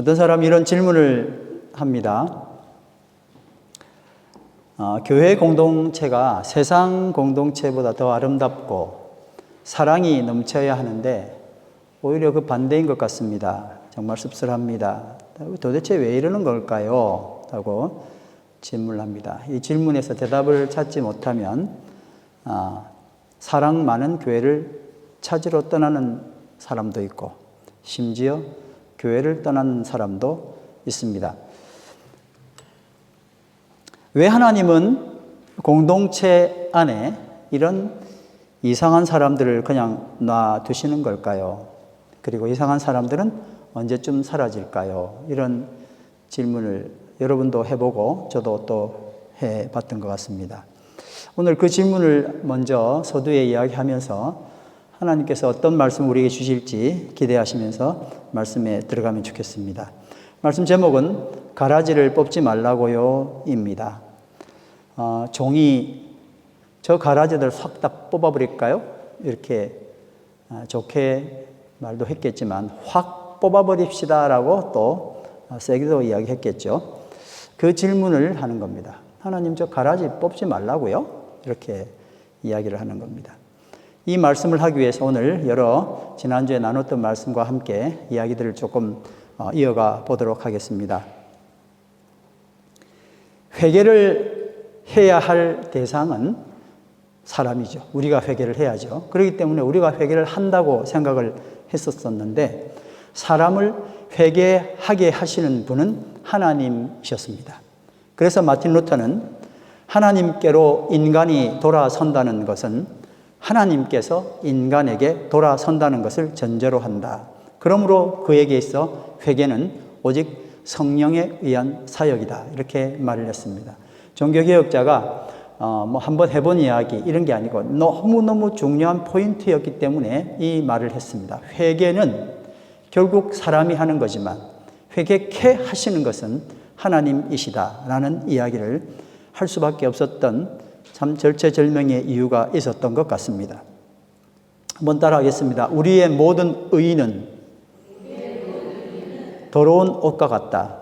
어떤 사람이 이런 질문을 합니다. 교회 공동체가 세상 공동체보다 더 아름답고 사랑이 넘쳐야 하는데 오히려 그 반대인 것 같습니다. 정말 씁쓸합니다. 도대체 왜 이러는 걸까요? 라고 질문을 합니다. 이 질문에서 대답을 찾지 못하면 사랑 많은 교회를 찾으러 떠나는 사람도 있고 심지어 교회를 떠나는 사람도 있습니다. 왜 하나님은 공동체 안에 이런 이상한 사람들을 그냥 놔두시는 걸까요? 그리고 이상한 사람들은 언제쯤 사라질까요? 이런 질문을 여러분도 해보고 저도 또 해봤던 것 같습니다. 오늘 그 질문을 먼저 서두에 이야기하면서 하나님께서 어떤 말씀을 우리에게 주실지 기대하시면서 말씀에 들어가면 좋겠습니다. 말씀 제목은 가라지를 뽑지 말라고요 입니다. 종이 저 가라지들 싹 다 뽑아버릴까요? 이렇게 좋게 말도 했겠지만 확 뽑아버립시다 라고 또 세게도 이야기했겠죠. 그 질문을 하는 겁니다. 하나님 저 가라지 뽑지 말라고요? 이렇게 이야기를 하는 겁니다. 이 말씀을 하기 위해서 오늘 여러 지난주에 나눴던 말씀과 함께 이야기들을 조금 이어가 보도록 하겠습니다. 회개를 해야 할 대상은 사람이죠. 우리가 회개를 해야죠. 그렇기 때문에 우리가 회개를 한다고 생각을 했었었는데 사람을 회개하게 하시는 분은 하나님이셨습니다. 그래서 마틴 루터는 하나님께로 인간이 돌아선다는 것은 하나님께서 인간에게 돌아선다는 것을 전제로 한다. 그러므로 그에게 있어 회개는 오직 성령에 의한 사역이다. 이렇게 말을 했습니다. 종교개혁자가 한번 해본 이야기 이런 게 아니고 너무너무 중요한 포인트였기 때문에 이 말을 했습니다. 회개는 결국 사람이 하는 거지만 회개케 하시는 것은 하나님이시다라는 이야기를 할 수밖에 없었던 참 절체절명의 이유가 있었던 것 같습니다. 한번 따라하겠습니다. 우리의 모든 의인은 더러운 옷과 같다.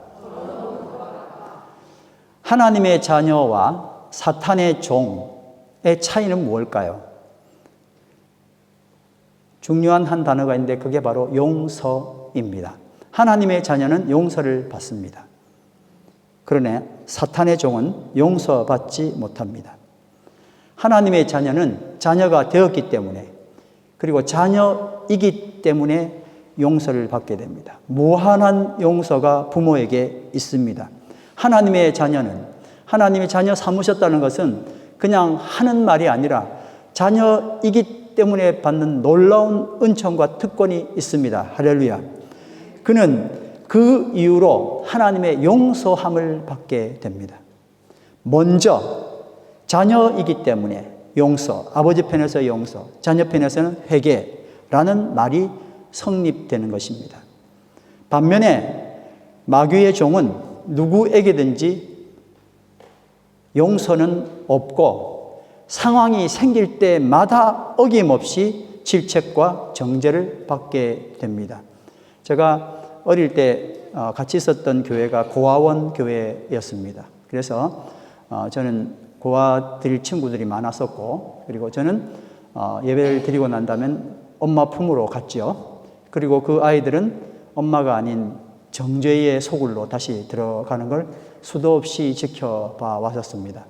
하나님의 자녀와 사탄의 종의 차이는 무엇일까요? 중요한 한 단어가 있는데 그게 바로 용서입니다. 하나님의 자녀는 용서를 받습니다. 그러나 사탄의 종은 용서받지 못합니다. 하나님의 자녀는 자녀가 되었기 때문에 그리고 자녀이기 때문에 용서를 받게 됩니다. 무한한 용서가 부모에게 있습니다. 하나님의 자녀는 하나님의 자녀 삼으셨다는 것은 그냥 하는 말이 아니라 자녀이기 때문에 받는 놀라운 은총과 특권이 있습니다. 할렐루야. 그는 그 이유로 하나님의 용서함을 받게 됩니다. 먼저 자녀이기 때문에 용서, 아버지 편에서 용서, 자녀 편에서는 회개라는 말이 성립되는 것입니다. 반면에 마귀의 종은 누구에게든지 용서는 없고 상황이 생길 때마다 어김없이 질책과 정죄를 받게 됩니다. 제가 어릴 때 같이 있었던 교회가 고아원 교회였습니다. 그래서 저는 고아 드릴 친구들이 많았었고 그리고 저는 예배를 드리고 난 다음엔 엄마 품으로 갔죠. 그리고 그 아이들은 엄마가 아닌 정죄의 소굴로 다시 들어가는 걸 수도 없이 지켜봐 왔었습니다.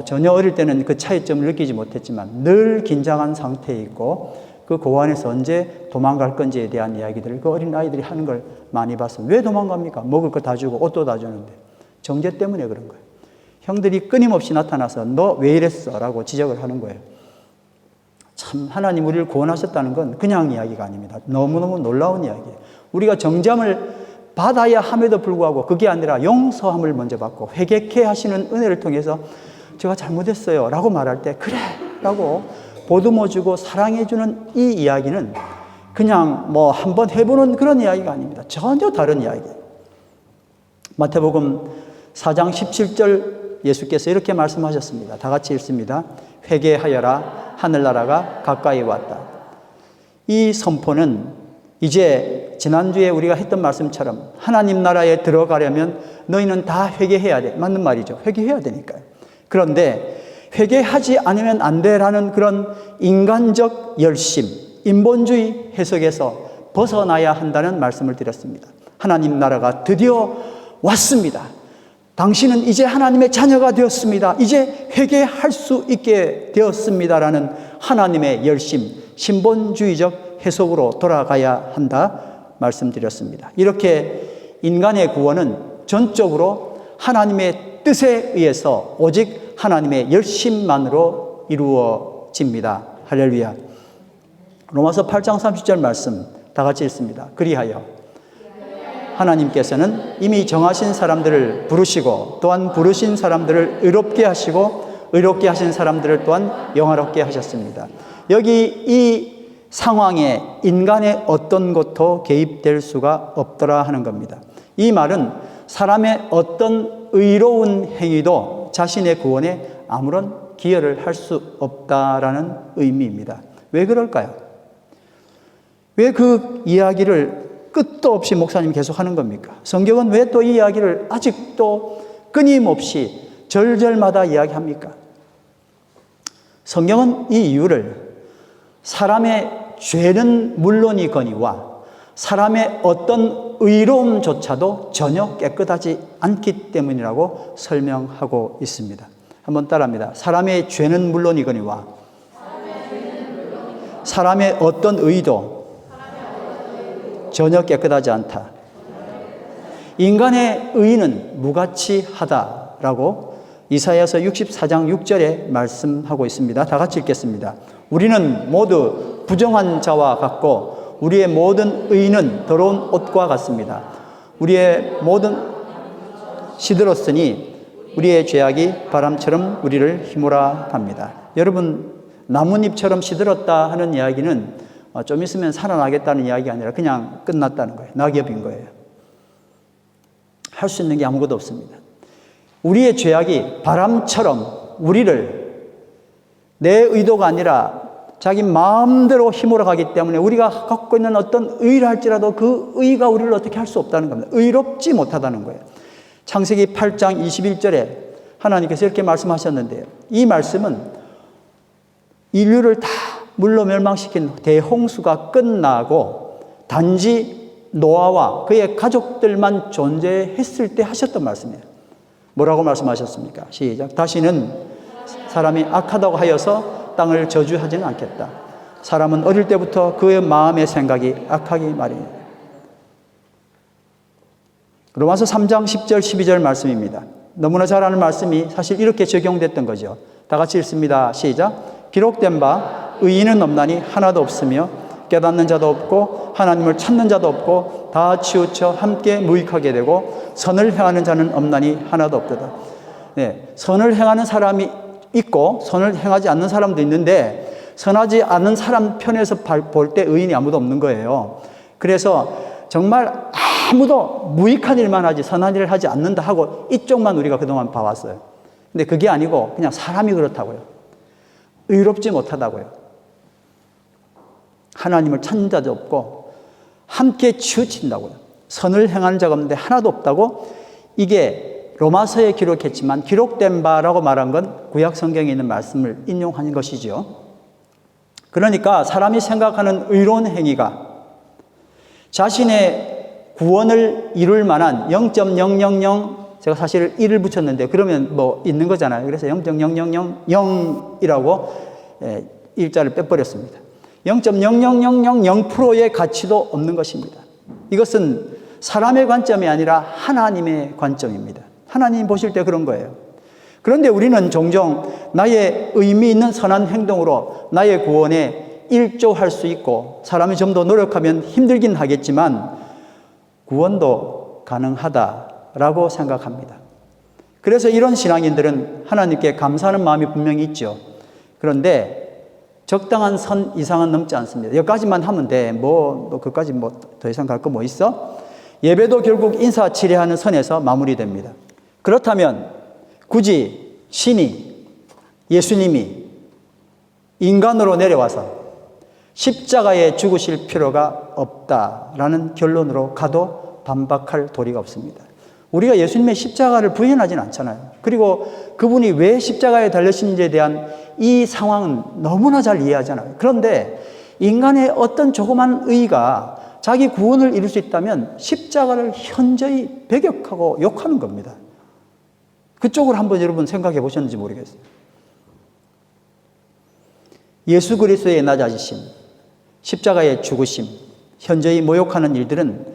전혀 어릴 때는 그 차이점을 느끼지 못했지만 늘 긴장한 상태에 있고 그 고아원에서 언제 도망갈 건지에 대한 이야기들을 그 어린 아이들이 하는 걸 많이 봤습니다. 왜 도망갑니까? 먹을 거 다 주고 옷도 다 주는데 정죄 때문에 그런 거예요. 형들이 끊임없이 나타나서 너 왜 이랬어? 라고 지적을 하는 거예요. 참 하나님 우리를 구원하셨다는 건 그냥 이야기가 아닙니다. 너무너무 놀라운 이야기예요. 우리가 정죄함을 받아야 함에도 불구하고 그게 아니라 용서함을 먼저 받고 회개케 하시는 은혜를 통해서 제가 잘못했어요 라고 말할 때 그래 라고 보듬어주고 사랑해주는 이 이야기는 그냥 한번 해보는 그런 이야기가 아닙니다. 전혀 다른 이야기예요. 마태복음 4장 17절 예수께서 이렇게 말씀하셨습니다. 다 같이 읽습니다. 회개하여라 하늘나라가 가까이 왔다. 이 선포는 이제 지난주에 우리가 했던 말씀처럼 하나님 나라에 들어가려면 너희는 다 회개해야 돼. 맞는 말이죠. 회개해야 되니까요. 그런데 회개하지 않으면 안 돼라는 그런 인간적 열심, 인본주의 해석에서 벗어나야 한다는 말씀을 드렸습니다. 하나님 나라가 드디어 왔습니다. 당신은 이제 하나님의 자녀가 되었습니다. 이제 회개할 수 있게 되었습니다라는 하나님의 열심, 신본주의적 해석으로 돌아가야 한다 말씀드렸습니다. 이렇게 인간의 구원은 전적으로 하나님의 뜻에 의해서 오직 하나님의 열심만으로 이루어집니다. 할렐루야. 로마서 8장 30절 말씀 다 같이 읽습니다. 그리하여 하나님께서는 이미 정하신 사람들을 부르시고 또한 부르신 사람들을 의롭게 하시고 의롭게 하신 사람들을 또한 영화롭게 하셨습니다. 여기 이 상황에 인간의 어떤 것도 개입될 수가 없더라 하는 겁니다. 이 말은 사람의 어떤 의로운 행위도 자신의 구원에 아무런 기여를 할 수 없다라는 의미입니다. 왜 그럴까요? 왜 그 이야기를 끝도 없이 목사님이 계속 하는 겁니까? 성경은 왜 또 이 이야기를 아직도 끊임없이 절절마다 이야기합니까? 성경은 이 이유를 사람의 죄는 물론이거니와 사람의 어떤 의로움조차도 전혀 깨끗하지 않기 때문이라고 설명하고 있습니다. 한번 따라합니다. 사람의 죄는 물론이거니와 사람의 어떤 의도 전혀 깨끗하지 않다. 인간의 의는 무가치하다라고 이사야서 64장 6절에 말씀하고 있습니다. 다 같이 읽겠습니다. 우리는 모두 부정한 자와 같고 우리의 모든 의는 더러운 옷과 같습니다. 우리의 모든 시들었으니 우리의 죄악이 바람처럼 우리를 휘몰아 갑니다. 여러분, 나뭇잎처럼 시들었다 하는 이야기는 좀 있으면 살아나겠다는 이야기가 아니라 그냥 끝났다는 거예요. 낙엽인 거예요. 할 수 있는 게 아무것도 없습니다. 우리의 죄악이 바람처럼 우리를 내 의도가 아니라 자기 마음대로 힘으로 가기 때문에 우리가 갖고 있는 어떤 의를 할지라도 그 의가 우리를 어떻게 할 수 없다는 겁니다. 의롭지 못하다는 거예요. 창세기 8장 21절에 하나님께서 이렇게 말씀하셨는데요. 이 말씀은 인류를 다 물로 멸망시킨 대홍수가 끝나고 단지 노아와 그의 가족들만 존재했을 때 하셨던 말씀이에요. 뭐라고 말씀하셨습니까? 시작. 다시는 사람이 악하다고 하여서 땅을 저주하지는 않겠다. 사람은 어릴 때부터 그의 마음의 생각이 악하기 마련이다. 로마서 3장 10절 12절 말씀입니다. 너무나 잘 아는 말씀이 사실 이렇게 적용됐던 거죠. 다 같이 읽습니다. 시작. 기록된 바 의인은 없나니 하나도 없으며 깨닫는 자도 없고 하나님을 찾는 자도 없고 다 치우쳐 함께 무익하게 되고 선을 행하는 자는 없나니 하나도 없도다. 네, 선을 행하는 사람이 있고 선을 행하지 않는 사람도 있는데 선하지 않는 사람 편에서 볼 때 의인이 아무도 없는 거예요. 그래서 정말 아무도 무익한 일만 하지 선한 일을 하지 않는다 하고 이쪽만 우리가 그동안 봐왔어요. 근데 그게 아니고 그냥 사람이 그렇다고요. 의롭지 못하다고요. 하나님을 찾는 자도 없고 함께 치우친다고요. 선을 행하는 자가 없는데 하나도 없다고. 이게 로마서에 기록했지만 기록된 바라고 말한 건 구약 성경에 있는 말씀을 인용하는 것이죠. 그러니까 사람이 생각하는 의로운 행위가 자신의 구원을 이룰 만한 0.000 제가 사실 1을 붙였는데 그러면 뭐 있는 거잖아요. 그래서 0.0000이라고 일자를 빼버렸습니다. 0.00000%의 가치도 없는 것입니다. 이것은 사람의 관점이 아니라 하나님의 관점입니다. 하나님 보실 때 그런 거예요. 그런데 우리는 종종 나의 의미 있는 선한 행동으로 나의 구원에 일조할 수 있고 사람이 좀 더 노력하면 힘들긴 하겠지만 구원도 가능하다라고 생각합니다. 그래서 이런 신앙인들은 하나님께 감사하는 마음이 분명히 있죠. 그런데 적당한 선 이상은 넘지 않습니다. 여기까지만 하면 돼. 그까지 더 이상 갈 거 뭐 있어? 예배도 결국 인사치레하는 선에서 마무리됩니다. 그렇다면 굳이 신이 예수님이 인간으로 내려와서 십자가에 죽으실 필요가 없다라는 결론으로 가도 반박할 도리가 없습니다. 우리가 예수님의 십자가를 부인하지는 않잖아요. 그리고 그분이 왜 십자가에 달리신지에 대한 이 상황은 너무나 잘 이해하잖아요. 그런데 인간의 어떤 조그만 의가 자기 구원을 이룰 수 있다면 십자가를 현저히 배격하고 욕하는 겁니다. 그쪽을 한번 여러분 생각해 보셨는지 모르겠어요. 예수 그리스도의 낮아지심, 십자가의 죽으심, 현저히 모욕하는 일들은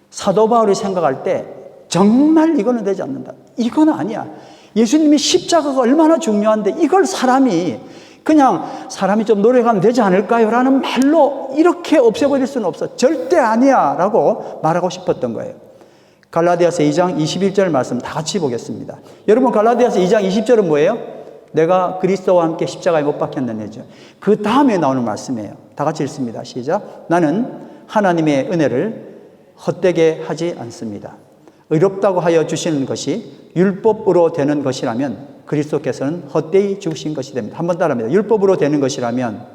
사도 바울이 생각할 때 정말 이거는 되지 않는다. 이건 아니야. 예수님이 십자가가 얼마나 중요한데 이걸 사람이 좀 노력하면 되지 않을까요? 라는 말로 이렇게 없애버릴 수는 없어. 절대 아니야. 라고 말하고 싶었던 거예요. 갈라디아서 2장 21절 말씀 다 같이 보겠습니다. 여러분, 갈라디아서 2장 20절은 뭐예요? 내가 그리스도와 함께 십자가에 못 박혔느냐죠. 그 다음에 나오는 말씀이에요. 다 같이 읽습니다. 시작. 나는 하나님의 은혜를 헛되게 하지 않습니다. 의롭다고 하여 주시는 것이 율법으로 되는 것이라면 그리스도께서는 헛되이 죽으신 것이 됩니다. 한번 따라합니다. 율법으로 되는 것이라면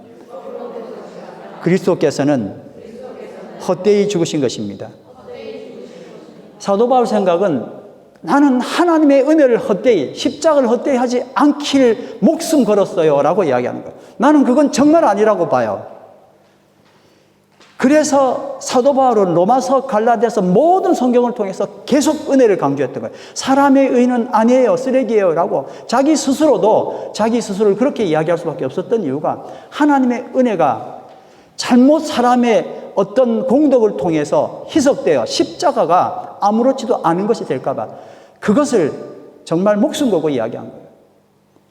그리스도께서는 헛되이 죽으신 것입니다. 사도 바울 생각은 나는 하나님의 은혜를 헛되이, 십자가를 헛되이 하지 않길 목숨 걸었어요 라고 이야기하는 거예요. 나는 그건 정말 아니라고 봐요. 그래서 사도 바울은 로마서, 갈라디아서 모든 성경을 통해서 계속 은혜를 강조했던 거예요. 사람의 의는 아니에요, 쓰레기예요 라고 자기 스스로를 그렇게 이야기할 수밖에 없었던 이유가 하나님의 은혜가 잘못 사람의 어떤 공덕을 통해서 희석되어 십자가가 아무렇지도 않은 것이 될까 봐 그것을 정말 목숨 걸고 이야기한 거예요.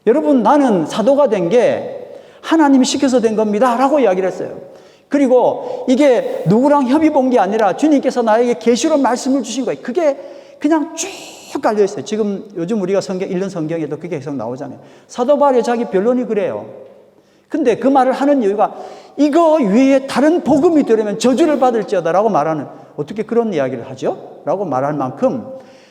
여러분, 나는 사도가 된 게 하나님이 시켜서 된 겁니다 라고 이야기를 했어요. 그리고 이게 누구랑 협의 본 게 아니라 주님께서 나에게 계시로 말씀을 주신 거예요. 그게 그냥 쭉 깔려 있어요. 지금 요즘 우리가 읽는 성경에도 그게 계속 나오잖아요. 사도 바울의 자기 변론이 그래요. 근데 그 말을 하는 이유가 이거 위에 다른 복음이 들으면 저주를 받을지어다 라고 말하는, 어떻게 그런 이야기를 하죠? 라고 말할 만큼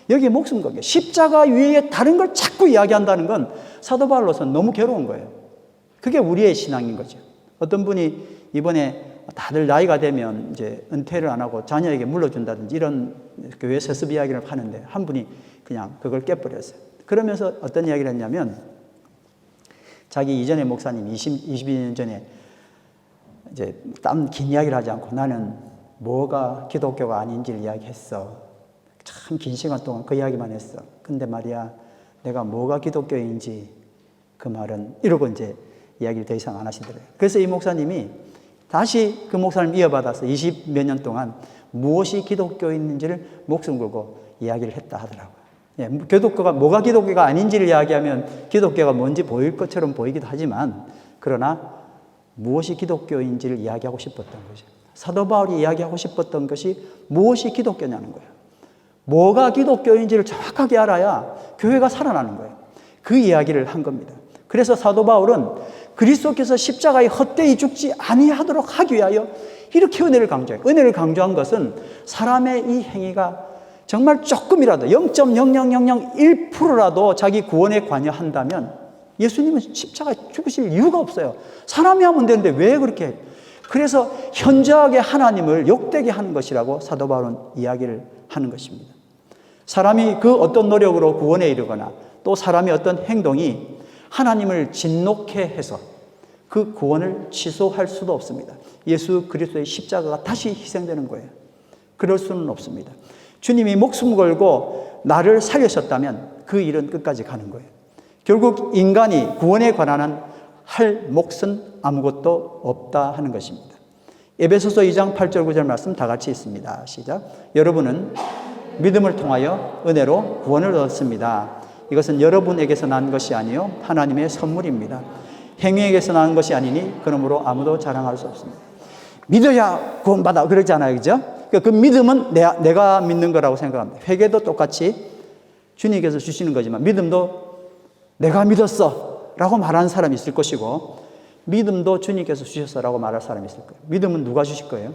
여기에 목숨 걸게 십자가 위에 다른 걸 자꾸 이야기한다는 건 사도 바울로서는 너무 괴로운 거예요. 그게 우리의 신앙인 거죠. 어떤 분이 이번에 다들 나이가 되면 이제 은퇴를 안 하고 자녀에게 물려준다든지 이런 교회 세습 이야기를 하는데 한 분이 그냥 그걸 깨버렸어요. 그러면서 어떤 이야기를 했냐면 자기 이전에 목사님 22년 전에 이제 딴 긴 이야기를 하지 않고 나는 뭐가 기독교가 아닌지를 이야기했어. 참 긴 시간 동안 그 이야기만 했어. 근데 말이야, 내가 뭐가 기독교인지 그 말은 이러고 이제 이야기를 더 이상 안 하시더래요. 그래서 이 목사님이 다시 그 목사님 이어받아서 20몇 년 동안 무엇이 기독교인지를 목숨 걸고 이야기를 했다 하더라고요. 예, 기독교가 뭐가 기독교가 아닌지를 이야기하면 기독교가 뭔지 보일 것처럼 보이기도 하지만 그러나 무엇이 기독교인지를 이야기하고 싶었던 거죠. 사도 바울이 이야기하고 싶었던 것이 무엇이 기독교냐는 거예요. 뭐가 기독교인지를 정확하게 알아야 교회가 살아나는 거예요. 그 이야기를 한 겁니다. 그래서 사도 바울은 그리스도께서 십자가에 헛되이 죽지 아니하도록 하기 위하여 이렇게 은혜를 강조해요. 은혜를 강조한 것은 사람의 이 행위가 정말 조금이라도 0.00001%라도 자기 구원에 관여한다면 예수님은 십자가에 죽으실 이유가 없어요. 사람이 하면 되는데 왜 그렇게 해요? 그래서 현저하게 하나님을 욕되게 하는 것이라고 사도 바울은 이야기를 하는 것입니다. 사람이 그 어떤 노력으로 구원에 이르거나 또 사람의 어떤 행동이 하나님을 진노케 해서 그 구원을 취소할 수도 없습니다. 예수 그리스도의 십자가가 다시 희생되는 거예요. 그럴 수는 없습니다. 주님이 목숨 걸고 나를 살리셨다면 그 일은 끝까지 가는 거예요. 결국 인간이 구원에 관한 할 몫은 아무것도 없다 하는 것입니다. 에베소서 2장 8절 9절 말씀 다 같이 있습니다. 시작. 여러분은 믿음을 통하여 은혜로 구원을 얻었습니다. 이것은 여러분에게서 난 것이 아니요 하나님의 선물입니다. 행위에게서 나는 것이 아니니 그러므로 아무도 자랑할 수 없습니다. 믿어야 구원받아 그러잖아요, 그죠? 그 믿음은 내가 믿는 거라고 생각합니다. 회개도 똑같이 주님께서 주시는 거지만 믿음도 내가 믿었어 라고 말하는 사람이 있을 것이고 믿음도 주님께서 주셨어 라고 말할 사람이 있을 거예요. 믿음은 누가 주실 거예요?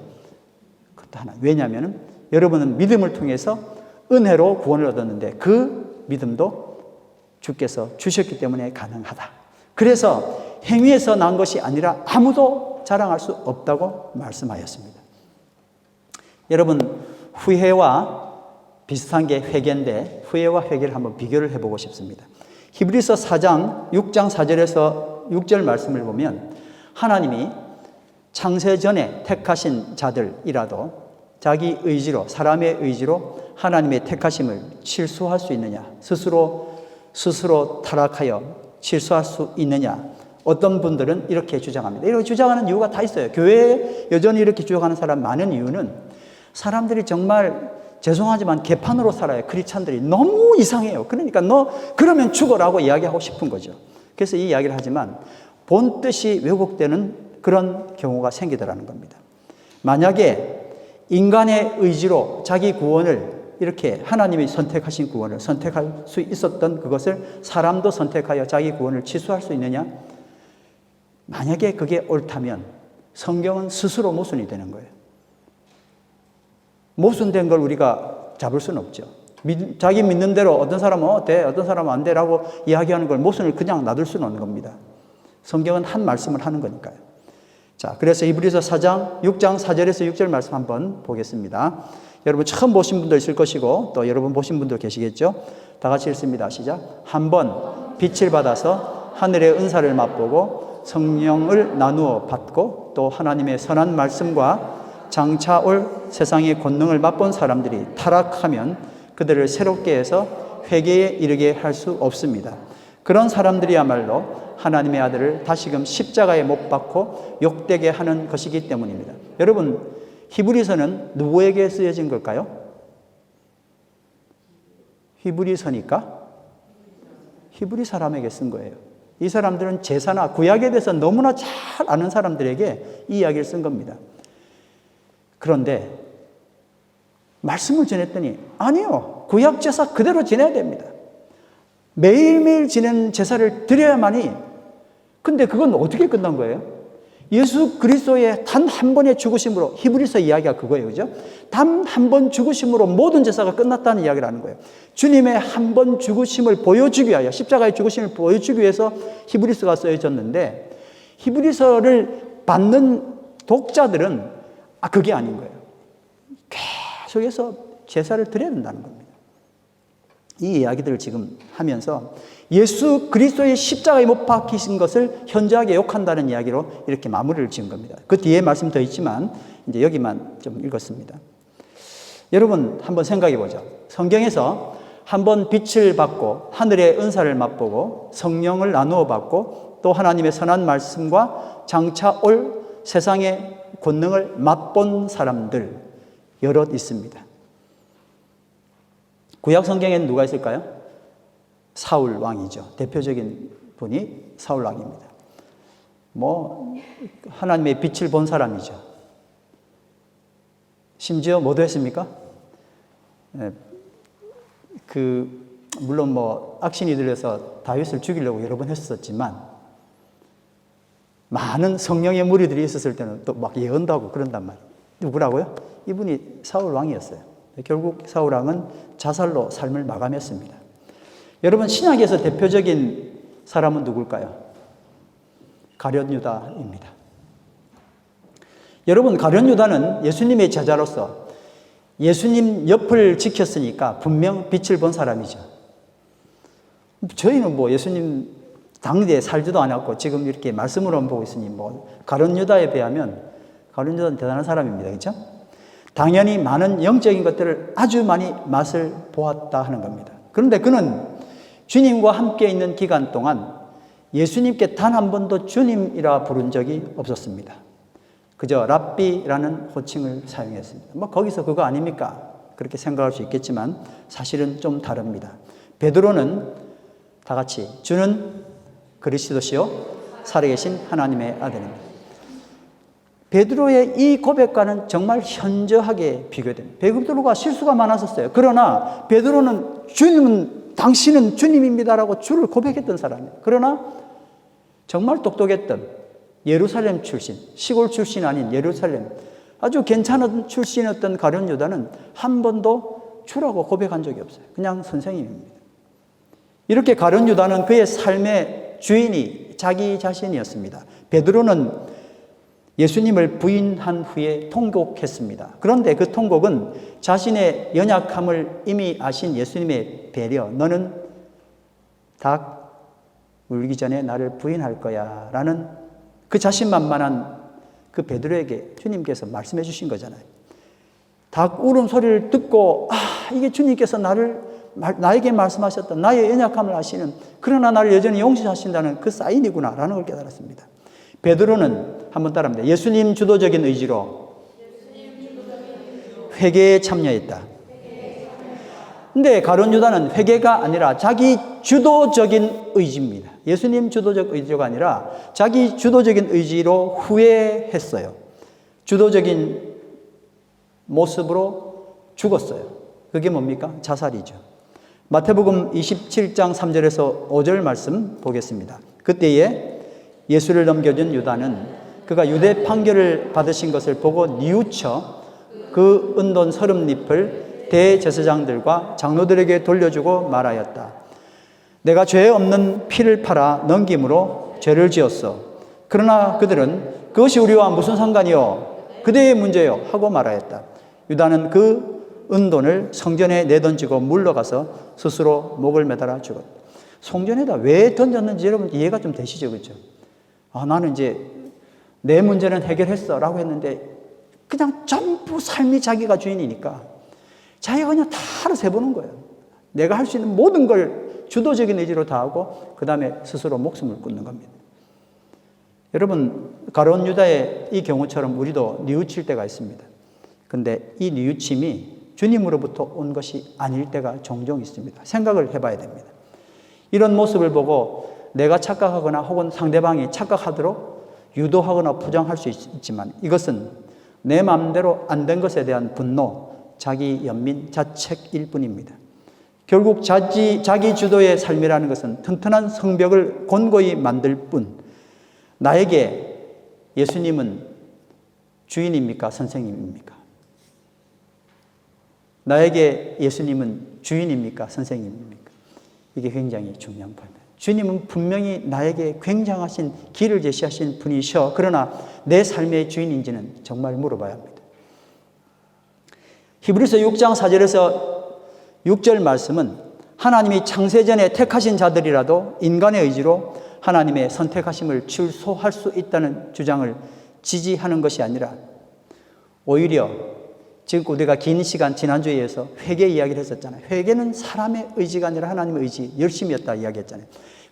그것도 하나. 왜냐하면 여러분은 믿음을 통해서 은혜로 구원을 얻었는데 그 믿음도 주께서 주셨기 때문에 가능하다. 그래서 행위에서 난 것이 아니라 아무도 자랑할 수 없다고 말씀하였습니다. 여러분, 후회와 비슷한 게 회개인데 후회와 회개를 한번 비교를 해보고 싶습니다. 히브리서 4장 6장 4절에서 6절 말씀을 보면 하나님이 창세 전에 택하신 자들이라도 자기 의지로, 사람의 의지로 하나님의 택하심을 취소할 수 있느냐, 스스로 타락하여 취소할 수 있느냐. 어떤 분들은 이렇게 주장합니다. 이렇게 주장하는 이유가 다 있어요. 교회에 여전히 이렇게 주장하는 사람 많은 이유는 사람들이 정말 죄송하지만 개판으로 살아요. 크리스찬들이 너무 이상해요. 그러니까 너 그러면 죽어라고 이야기하고 싶은 거죠. 그래서 이 이야기를 하지만 본 뜻이 왜곡되는 그런 경우가 생기더라는 겁니다. 만약에 인간의 의지로 자기 구원을 이렇게 하나님이 선택하신 구원을 선택할 수 있었던 그것을 사람도 선택하여 자기 구원을 취소할 수 있느냐? 만약에 그게 옳다면 성경은 스스로 모순이 되는 거예요. 모순된 걸 우리가 잡을 수는 없죠. 자기 믿는 대로 어떤 사람은 돼, 어떤 사람은 안 돼라고 이야기하는 걸 모순을 그냥 놔둘 수는 없는 겁니다. 성경은 한 말씀을 하는 거니까요. 자, 그래서 히브리서 4장 6장 4절에서 6절 말씀 한번 보겠습니다. 여러분 처음 보신 분도 있을 것이고 또 여러분 보신 분도 계시겠죠. 다 같이 읽습니다. 시작. 한번 빛을 받아서 하늘의 은사를 맛보고 성령을 나누어 받고 또 하나님의 선한 말씀과 장차 올 세상의 권능을 맛본 사람들이 타락하면 그들을 새롭게 해서 회개에 이르게 할 수 없습니다. 그런 사람들이야말로 하나님의 아들을 다시금 십자가에 못 박고 욕되게 하는 것이기 때문입니다. 여러분, 히브리서는 누구에게 쓰여진 걸까요? 히브리서니까 히브리 사람에게 쓴 거예요. 이 사람들은 제사나 구약에 대해서 너무나 잘 아는 사람들에게 이 이야기를 쓴 겁니다. 그런데 말씀을 전했더니 아니요, 구약 제사 그대로 지내야 됩니다. 매일매일 지내는 제사를 드려야만이. 근데 그건 어떻게 끝난 거예요? 예수 그리스도의 단 한 번의 죽으심으로, 히브리서 이야기가 그거예요. 그죠? 단 한 번 죽으심으로 모든 제사가 끝났다는 이야기를 하는 거예요. 주님의 한 번 죽으심을 보여주기 위하여, 십자가의 죽으심을 보여주기 위해서 히브리서가 쓰여졌는데, 히브리서를 받는 독자들은 그게 아닌 거예요. 계속해서 제사를 드려야 된다는 겁니다. 이 이야기들을 지금 하면서 예수 그리스도의 십자가에 못 박히신 것을 현저하게 욕한다는 이야기로 이렇게 마무리를 지은 겁니다. 그 뒤에 말씀 더 있지만 이제 여기만 좀 읽었습니다. 여러분 한번 생각해 보죠. 성경에서 한번 빛을 받고 하늘의 은사를 맛보고 성령을 나누어 받고 또 하나님의 선한 말씀과 장차 올 세상의 권능을 맛본 사람들 여럿 있습니다. 구약 성경에는 누가 있을까요? 사울 왕이죠. 대표적인 분이 사울 왕입니다. 하나님의 빛을 본 사람이죠. 심지어 뭐도 했습니까? 물론 악신이 들려서 다윗을 죽이려고 여러 번 했었지만 많은 성령의 무리들이 있었을 때는 또 막 예언도 하고 그런단 말이에요. 누구라고요? 이분이 사울 왕이었어요. 결국 사울 왕은 자살로 삶을 마감했습니다. 여러분 신약에서 대표적인 사람은 누굴까요? 가룟 유다입니다. 여러분 가룟 유다는 예수님의 제자로서 예수님 옆을 지켰으니까 분명 빛을 본 사람이죠. 저희는 예수님 당대에 살지도 않았고 지금 이렇게 말씀으로만 보고 있으니 가룟 유다에 비하면 가룟 유다는 대단한 사람입니다. 그렇죠? 당연히 많은 영적인 것들을 아주 많이 맛을 보았다 하는 겁니다. 그런데 그는 주님과 함께 있는 기간 동안 예수님께 단 한 번도 주님이라 부른 적이 없었습니다. 그저 랍비라는 호칭을 사용했습니다. 거기서 그거 아닙니까? 그렇게 생각할 수 있겠지만 사실은 좀 다릅니다. 베드로는 다 같이 주는 그리스도시요 살아계신 하나님의 아들입니다. 베드로의 이 고백과는 정말 현저하게 비교됩니다. 베드로가 실수가 많았었어요. 그러나 베드로는 당신은 주님입니다라고 주를 고백했던 사람이에요. 그러나 정말 똑똑했던 예루살렘 출신, 시골 출신 아닌 예루살렘 아주 괜찮은 출신이었던 가룟 유다는 한 번도 주라고 고백한 적이 없어요. 그냥 선생님입니다. 이렇게 가룟 유다는 그의 삶의 주인이 자기 자신이었습니다. 베드로는 예수님을 부인한 후에 통곡했습니다. 그런데 그 통곡은 자신의 연약함을 이미 아신 예수님의 배려, 너는 닭 울기 전에 나를 부인할 거야 라는 그 자신만만한 그 베드로에게 주님께서 말씀해 주신 거잖아요. 닭 울음소리를 듣고 이게 주님께서 나에게 말씀하셨던 나의 연약함을 아시는, 그러나 나를 여전히 용서하신다는 그 사인이구나 라는 걸 깨달았습니다. 베드로는 한번 따라합니다. 예수님 주도적인 의지로 회개에 참여했다. 근데 가룟 유다는 회개가 아니라 자기 주도적인 의지입니다. 예수님 주도적 의지가 아니라 자기 주도적인 의지로 후회했어요. 주도적인 모습으로 죽었어요. 그게 뭡니까? 자살이죠. 마태복음 27장 3절에서 5절 말씀 보겠습니다. 그때에 예수를 넘겨준 유다는 그가 유대 판결을 받으신 것을 보고 뉘우쳐 그 은돈 30립을 대제사장들과 장로들에게 돌려주고 말하였다. 내가 죄 없는 피를 팔아 넘김으로 죄를 지었어. 그러나 그들은 그것이 우리와 무슨 상관이요? 그대의 문제요 하고 말하였다. 유다는 그 은돈을 성전에 내던지고 물러가서 스스로 목을 매달아 죽었다. 성전에다 왜 던졌는지 여러분 이해가 좀 되시죠? 그렇죠? 나는 이제 내 문제는 해결했어 라고 했는데 그냥 전부 삶이 자기가 주인이니까 자기가 그냥 다 알아서 해보는 거예요. 내가 할 수 있는 모든 걸 주도적인 의지로 다 하고 그 다음에 스스로 목숨을 끊는 겁니다. 여러분 가룟 유다의 이 경우처럼 우리도 뉘우칠 때가 있습니다. 근데 이 뉘우침이 주님으로부터 온 것이 아닐 때가 종종 있습니다. 생각을 해봐야 됩니다. 이런 모습을 보고 내가 착각하거나 혹은 상대방이 착각하도록 유도하거나 부정할 수 있지만 이것은 내 마음대로 안 된 것에 대한 분노, 자기 연민, 자책일 뿐입니다. 결국 자기 주도의 삶이라는 것은 튼튼한 성벽을 곤고히 만들 뿐, 나에게 예수님은 주인입니까? 선생님입니까? 나에게 예수님은 주인입니까? 선생님입니까? 이게 굉장히 중요한 포인트입니다. 주님은 분명히 나에게 굉장하신 길을 제시하신 분이셔. 그러나 내 삶의 주인인지는 정말 물어봐야 합니다. 히브리서 6장 4절에서 6절 말씀은 하나님이 창세전에 택하신 자들이라도 인간의 의지로 하나님의 선택하심을 취소할 수 있다는 주장을 지지하는 것이 아니라 오히려 지금 우리가 긴 시간 지난주에 이어서 회개 이야기를 했었잖아요. 회개는 사람의 의지가 아니라 하나님의 의지, 열심이었다 이야기했잖아요.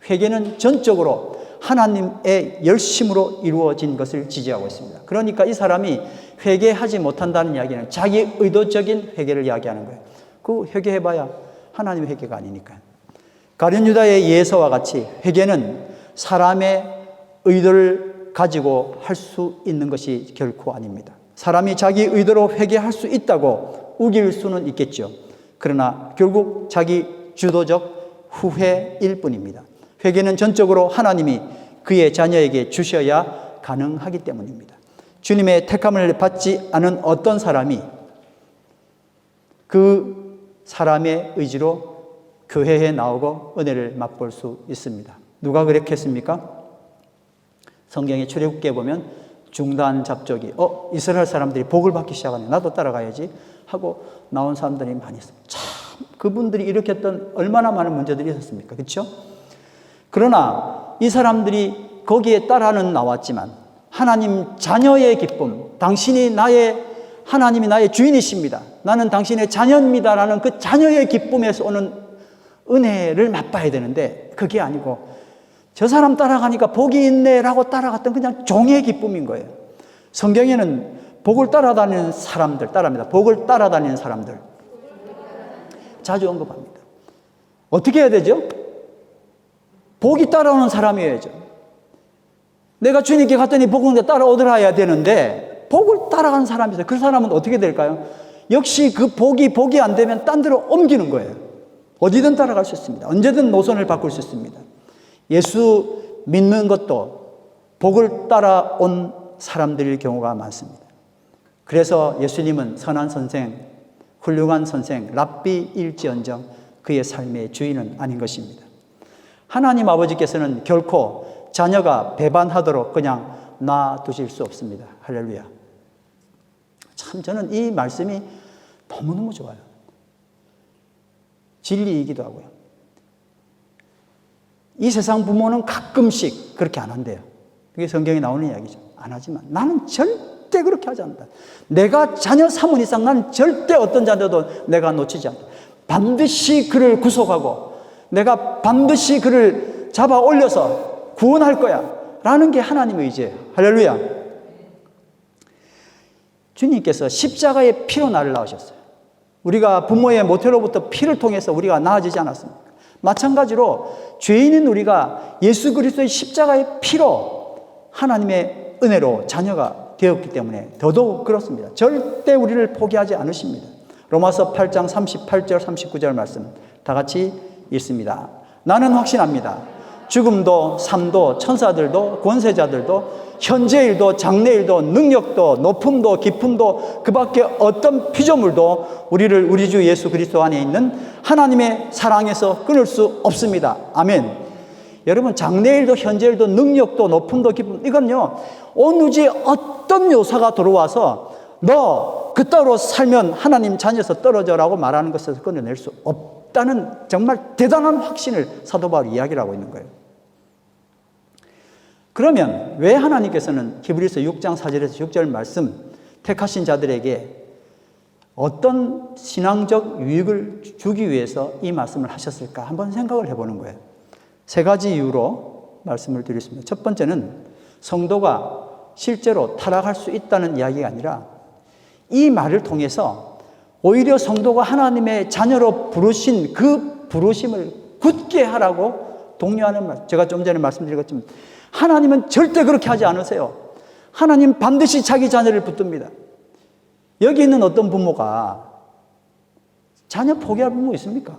회개는 전적으로 하나님의 열심으로 이루어진 것을 지지하고 있습니다. 그러니까 이 사람이 회개하지 못한다는 이야기는 자기 의도적인 회개를 이야기하는 거예요. 그 회개해봐야 하나님의 회개가 아니니까요. 가룟 유다의 예서와 같이 회개는 사람의 의도를 가지고 할 수 있는 것이 결코 아닙니다. 사람이 자기 의도로 회개할 수 있다고 우길 수는 있겠죠. 그러나 결국 자기 주도적 후회일 뿐입니다. 회개는 전적으로 하나님이 그의 자녀에게 주셔야 가능하기 때문입니다. 주님의 택함을 받지 않은 어떤 사람이 그 사람의 의지로 교회에 나오고 은혜를 맛볼 수 있습니다. 누가 그렇게 했습니까? 성경의 출애굽기에 보면 중단 잡족이 이스라엘 사람들이 복을 받기 시작하네, 나도 따라가야지 하고 나온 사람들이 많이 있습니다. 참 그분들이 일으켰던 얼마나 많은 문제들이 있었습니까? 그렇죠? 그러나 이 사람들이 거기에 따라는 나왔지만 하나님 자녀의 기쁨, 하나님이 나의 주인이십니다, 나는 당신의 자녀입니다 라는 그 자녀의 기쁨에서 오는 은혜를 맛봐야 되는데 그게 아니고 저 사람 따라가니까 복이 있네 라고 따라갔던 그냥 종의 기쁨인 거예요. 성경에는 복을 따라다니는 사람들 따라합니다. 복을 따라다니는 사람들 자주 언급합니다. 어떻게 해야 되죠? 복이 따라오는 사람이어야죠. 내가 주님께 갔더니 복은 따라오더라 되는데 복을 따라가는 사람이 있어요. 그 사람은 어떻게 될까요? 역시 그 복이 안 되면 딴 데로 옮기는 거예요. 어디든 따라갈 수 있습니다. 언제든 노선을 바꿀 수 있습니다. 예수 믿는 것도 복을 따라온 사람들일 경우가 많습니다. 그래서 예수님은 선한 선생, 훌륭한 선생, 랍비일지언정 그의 삶의 주인은 아닌 것입니다. 하나님 아버지께서는 결코 자녀가 배반하도록 그냥 놔두실 수 없습니다. 할렐루야. 참 저는 이 말씀이 너무너무 좋아요. 진리이기도 하고요. 이 세상 부모는 가끔씩 그렇게 안 한대요. 그게 성경에 나오는 이야기죠. 안 하지만 나는 절대 그렇게 하지 않는다. 내가 자녀 삼은 이상 나는 절대 어떤 자녀도 내가 놓치지 않는다. 반드시 그를 구속하고 내가 반드시 그를 잡아 올려서 구원할 거야 라는 게 하나님의 의지예요. 할렐루야. 주님께서 십자가의 피로 나를 낳으셨어요. 우리가 부모의 모태로부터 피를 통해서 우리가 나아지지 않았습니까? 마찬가지로 죄인인 우리가 예수 그리스도의 십자가의 피로 하나님의 은혜로 자녀가 되었기 때문에 더더욱 그렇습니다. 절대 우리를 포기하지 않으십니다. 로마서 8장 38절 39절 말씀 다 같이 읽습니다. 나는 확신합니다. 죽음도 삶도 천사들도 권세자들도 현재일도 장래일도 능력도 높음도 깊음도 그 밖에 어떤 피조물도 우리를 우리 주 예수 그리스도 안에 있는 하나님의 사랑에서 끊을 수 없습니다. 아멘. 여러분 장래일도 현재일도 능력도 높음도 깊음 이건요 온우주에 어떤 요소가 들어와서 너 그따로 살면 하나님 자녀에서 떨어져라고 말하는 것에서 끊어낼 수 없다는 정말 대단한 확신을 사도 바울이 이야기를 하고 있는 거예요. 그러면 왜 하나님께서는 히브리서 6장 4절에서 6절 말씀 택하신 자들에게 어떤 신앙적 유익을 주기 위해서 이 말씀을 하셨을까 한번 생각을 해보는 거예요. 세 가지 이유로 말씀을 드리겠습니다. 첫 번째는 성도가 실제로 타락할 수 있다는 이야기가 아니라 이 말을 통해서 오히려 성도가 하나님의 자녀로 부르신 그 부르심을 굳게 하라고 독려하는 말. 제가 좀 전에 말씀드린 것처럼 하나님은 절대 그렇게 하지 않으세요. 하나님 반드시 자기 자녀를 붙듭니다. 여기 있는 어떤 부모가 자녀 포기할 부모 있습니까?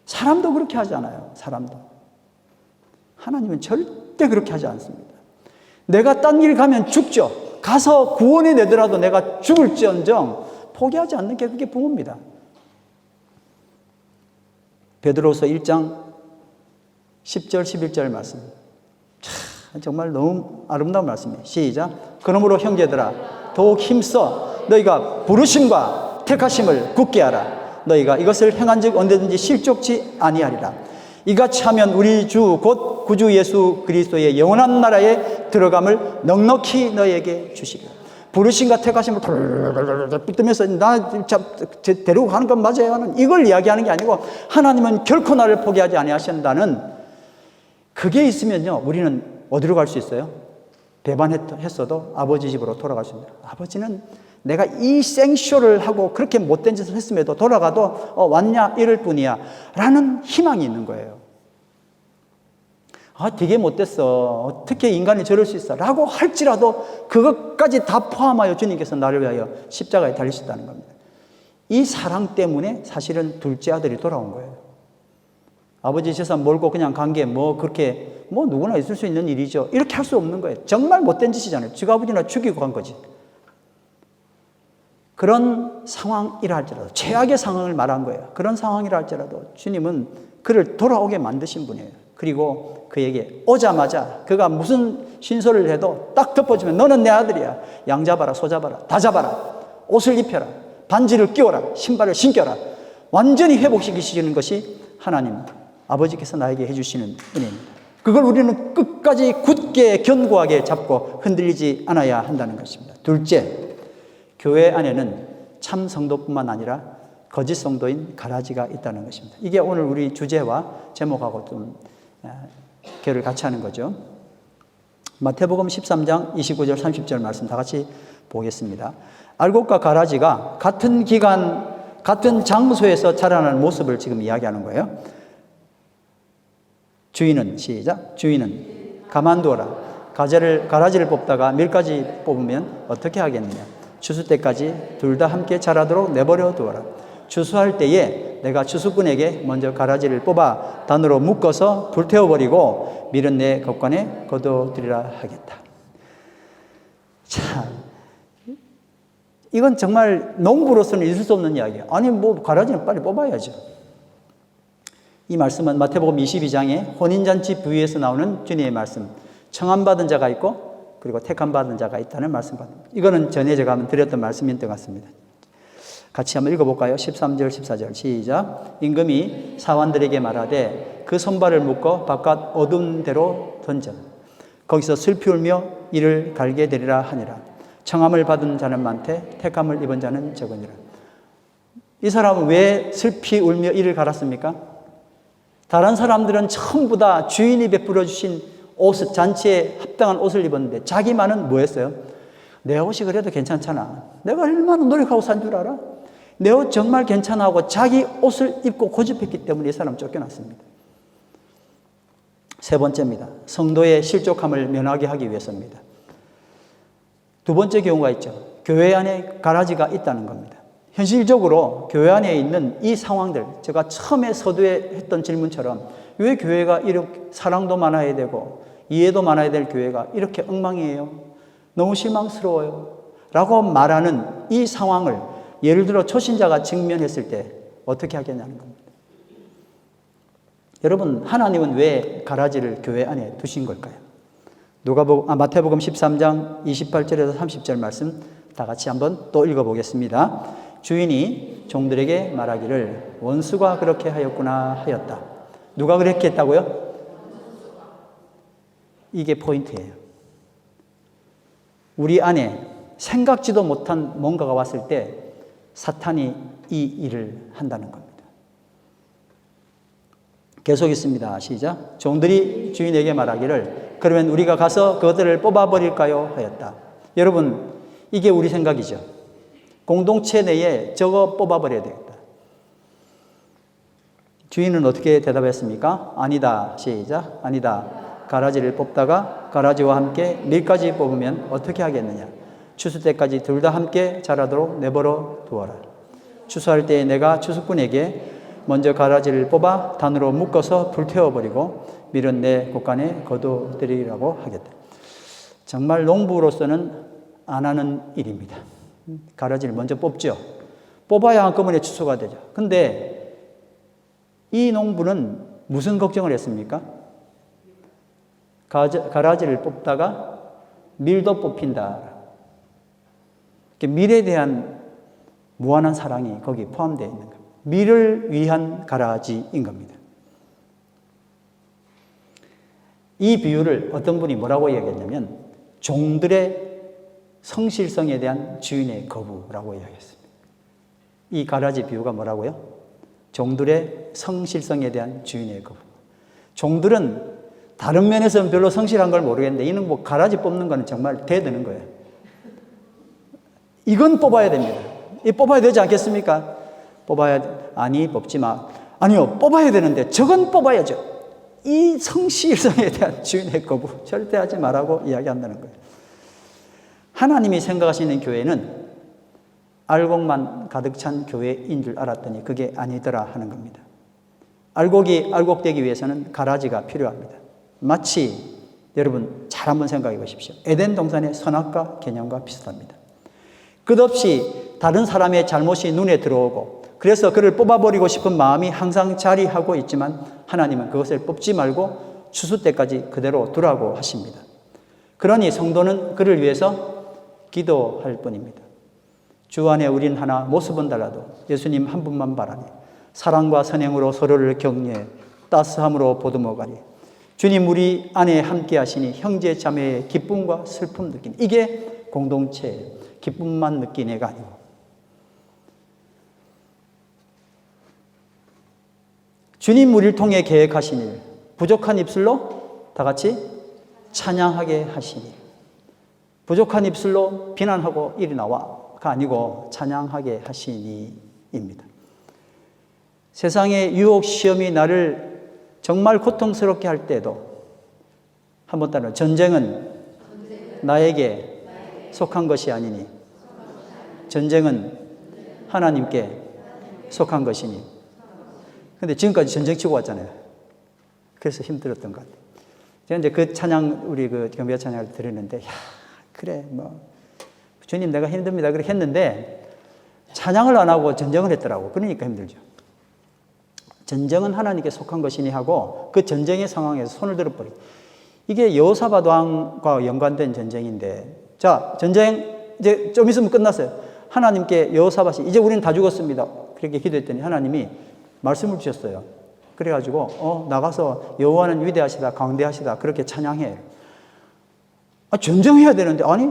사람도 그렇게 하지 않아요. 사람도. 하나님은 절대 그렇게 하지 않습니다. 내가 딴 길 가면 죽죠. 가서 구원해 내더라도 내가 죽을지언정 포기하지 않는 게 그게 부모입니다. 베드로서 1장 10절 11절 말씀. 정말 너무 아름다운 말씀이에요. 시작. 그러므로 형제들아 더욱 힘써 너희가 부르심과 택하심을 굳게 하라. 너희가 이것을 행한즉 언제든지 실족치 아니하리라. 이같이 하면 우리 주 곧 구주 예수 그리스도의 영원한 나라에 들어감을 넉넉히 너희에게 주시리라. 부르심과 택하심을 붙들면서 나 데리고 가는 건 맞아요. 이걸 이야기하는 게 아니고 하나님은 결코 나를 포기하지 아니하신다는 그게 있으면요 우리는 어디로 갈 수 있어요? 배반했어도 아버지 집으로 돌아갈 수 있습니다. 아버지는 내가 이 생쇼를 하고 그렇게 못된 짓을 했음에도 돌아가도 왔냐 이럴 뿐이야 라는 희망이 있는 거예요. 되게 못됐어. 어떻게 인간이 저럴 수 있어 라고 할지라도 그것까지 다 포함하여 주님께서 나를 위하여 십자가에 달리셨다는 겁니다. 이 사랑 때문에 사실은 둘째 아들이 돌아온 거예요. 아버지 재산 몰고 그냥 간 게 그렇게 누구나 있을 수 있는 일이죠. 이렇게 할 수 없는 거예요. 정말 못된 짓이잖아요. 지가 아버지나 죽이고 간 거지. 그런 상황이라 할지라도 최악의 상황을 말한 거예요. 그런 상황이라 할지라도 주님은 그를 돌아오게 만드신 분이에요. 그리고 그에게 오자마자 그가 무슨 신소를 해도 딱 덮어주면 너는 내 아들이야. 양 잡아라, 소 잡아라, 다 잡아라. 옷을 입혀라, 반지를 끼워라, 신발을 신겨라. 완전히 회복시키시는 것이 하나님 아버지께서 나에게 해주시는 은혜입니다. 그걸 우리는 끝까지 굳게 견고하게 잡고 흔들리지 않아야 한다는 것입니다. 둘째, 교회 안에는 참 성도뿐만 아니라 거짓 성도인 가라지가 있다는 것입니다. 이게 오늘 우리 주제와 제목하고 좀 결을 같이 하는 거죠. 마태복음 13장 29절 30절 말씀 다 같이 보겠습니다. 알곡과 가라지가 같은 기간 같은 장소에서 자라나는 모습을 지금 이야기하는 거예요. 주인은 시작. 주인은 가만두어라. 가라지를 뽑다가 밀가지 뽑으면 어떻게 하겠느냐. 추수 때까지 둘 다 함께 자라도록 내버려 두어라. 추수할 때에 내가 추수꾼에게 먼저 가라지를 뽑아 단으로 묶어서 불태워버리고 밀은 내 겉간에 거둬들이라 하겠다. 자, 이건 정말 농부로서는 있을 수 없는 이야기예요. 아니 가라지는 빨리 뽑아야죠. 이 말씀은 마태복음 22장의 혼인잔치 부위에서 나오는 주님의 말씀 청함받은 자가 있고 그리고 택함받은 자가 있다는 말씀입니다. 이거는 전에 제가 한번 드렸던 말씀인 것 같습니다. 같이 한번 읽어볼까요? 13절, 14절 시작. 임금이 사환들에게 말하되 그 손발을 묶어 바깥 어두운 데로 던져 거기서 슬피 울며 이를 갈게 되리라 하니라. 청함을 받은 자는 많되 택함을 입은 자는 적으니라. 이 사람은 왜 슬피 울며 이를 갈았습니까? 다른 사람들은 전부 다 주인이 베풀어 주신 옷, 잔치에 합당한 옷을 입었는데 자기만은 뭐 했어요? 내 옷이 그래도 괜찮잖아. 내가 얼마나 노력하고 산 줄 알아? 내 옷 정말 괜찮아 하고 자기 옷을 입고 고집했기 때문에 이 사람 쫓겨났습니다. 세 번째입니다. 성도의 실족함을 면하게 하기 위해서입니다. 두 번째 경우가 있죠. 교회 안에 가라지가 있다는 겁니다. 현실적으로 교회 안에 있는 이 상황들, 제가 처음에 서두에 했던 질문처럼 왜 교회가 이렇게 사랑도 많아야 되고 이해도 많아야 될 교회가 이렇게 엉망이에요? 너무 실망스러워요. 라고 말하는 이 상황을 예를 들어 초신자가 직면했을 때 어떻게 하겠냐는 겁니다. 여러분, 하나님은 왜 가라지를 교회 안에 두신 걸까요? 마태복음 13장 28절에서 30절 말씀 다 같이 한번 또 읽어보겠습니다. 주인이 종들에게 말하기를 원수가 그렇게 하였구나 하였다. 누가 그렇게 했다고요? 이게 포인트예요. 우리 안에 생각지도 못한 뭔가가 왔을 때 사탄이 이 일을 한다는 겁니다. 계속 있습니다. 시작. 종들이 주인에게 말하기를 그러면 우리가 가서 그것들을 뽑아버릴까요? 하였다. 여러분, 이게 우리 생각이죠. 공동체 내에 저거 뽑아버려야 되겠다. 주인은 어떻게 대답했습니까? 아니다. 시작. 아니다. 가라지를 뽑다가 가라지와 함께 밀까지 뽑으면 어떻게 하겠느냐? 추수 때까지 둘 다 함께 자라도록 내버려 두어라. 추수할 때에 내가 추수꾼에게 먼저 가라지를 뽑아 단으로 묶어서 불태워버리고 밀은 내 곳간에 거두드리라고 하겠다. 정말 농부로서는 안 하는 일입니다. 가라지를 먼저 뽑죠. 뽑아야 한꺼번에 추수가 되죠. 근데 이 농부는 무슨 걱정을 했습니까? 가라지를 뽑다가 밀도 뽑힌다. 밀에 대한 무한한 사랑이 거기 포함되어 있는 겁니다. 밀을 위한 가라지인 겁니다. 이 비유를 어떤 분이 뭐라고 이야기했냐면 종들의 성실성에 대한 주인의 거부라고 이야기했습니다. 이 가라지 비유가 뭐라고요? 종들의 성실성에 대한 주인의 거부. 종들은 다른 면에서는 별로 성실한 걸 모르겠는데 이는 뭐 가라지 뽑는 거는 정말 대드는 거예요. 이건 뽑아야 됩니다. 이 뽑아야 되지 않겠습니까? 아니, 뽑지 마. 아니요, 뽑아야 되는데 저건 뽑아야죠. 이 성실성에 대한 주인의 거부 절대 하지 말라고 이야기한다는 거예요. 하나님이 생각하시는 교회는 알곡만 가득 찬 교회인 줄 알았더니 그게 아니더라 하는 겁니다. 알곡되기 위해서는 가라지가 필요합니다. 마치 여러분 잘 한번 생각해 보십시오. 에덴 동산의 선악과 개념과 비슷합니다. 끝없이 다른 사람의 잘못이 눈에 들어오고 그래서 그를 뽑아버리고 싶은 마음이 항상 자리하고 있지만 하나님은 그것을 뽑지 말고 추수 때까지 그대로 두라고 하십니다. 그러니 성도는 그를 위해서 기도할 뿐입니다. 주 안에 우린 하나 모습은 달라도 예수님 한 분만 바라니 사랑과 선행으로 서로를 격려해 따스함으로 보듬어가리. 주님 우리 안에 함께 하시니 형제 자매의 기쁨과 슬픔 느끼니 이게 공동체예요. 기쁨만 느끼는 애가 아니고 주님 우리를 통해 계획하신 일 부족한 입술로 다 같이 찬양하게 하시니 부족한 입술로 비난하고 이리 나와가 아니고 찬양하게 하시니입니다. 세상의 유혹 시험이 나를 정말 고통스럽게 할 때도 한번 따라 전쟁은 나에게 속한 것이 아니니 전쟁은 하나님께 속한 것이니. 근데 지금까지 전쟁 치고 왔잖아요. 그래서 힘들었던 것 같아요. 제가 이제 그 찬양, 우리 그 경배 찬양을 들었는데, 야, 그래, 뭐, 주님 내가 힘듭니다. 그렇게 했는데, 찬양을 안 하고 전쟁을 했더라고. 그러니까 힘들죠. 전쟁은 하나님께 속한 것이니 하고, 그 전쟁의 상황에서 손을 들어버리고, 이게 여호사밧 왕과 연관된 전쟁인데, 자, 전쟁 이제 좀 있으면 끝났어요. 하나님께 여호사밧이 이제 우리는 다 죽었습니다. 그렇게 기도했더니 하나님이 말씀을 주셨어요. 그래가지고 나가서 여호와는 위대하시다, 강대하시다 그렇게 찬양해. 전쟁해야 되는데 아니